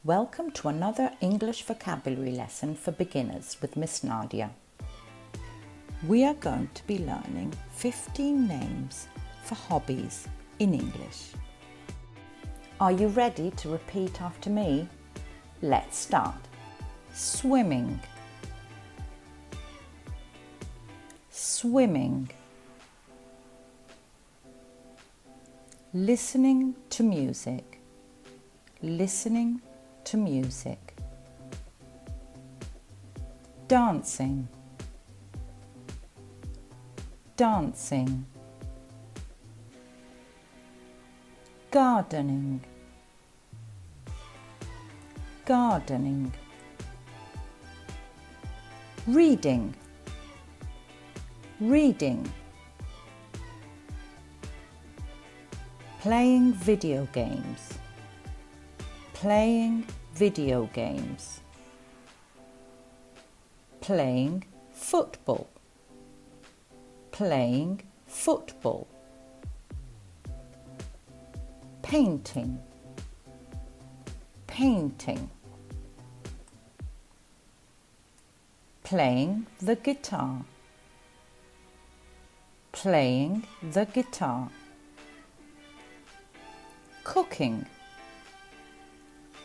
Welcome to another English vocabulary lesson for beginners with Miss Nadia. We are going to be learning 15 names for hobbies in English. Are you ready to repeat after me? Let's start. Swimming, swimming. Listening to music, listening to music. Dancing, dancing. Gardening, gardening. Reading, reading. Playing video games, playing video games. Playing football, playing football. Painting, painting. Playing the guitar, playing the guitar. Cooking,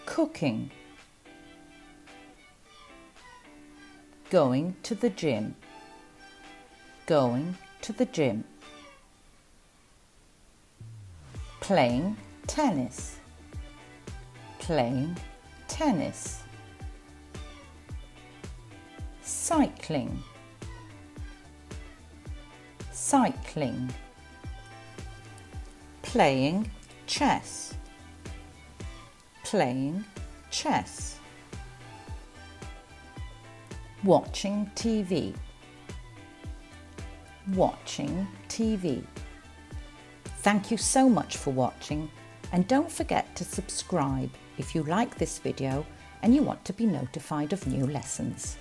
cooking. Going to the gym, going to the gym. Playing tennis, playing tennis. Cycling, cycling. Playing chess, playing chess. Watching TV, watching TV. Thank you so much for watching, and don't forget to subscribe if you like this video and you want to be notified of new lessons.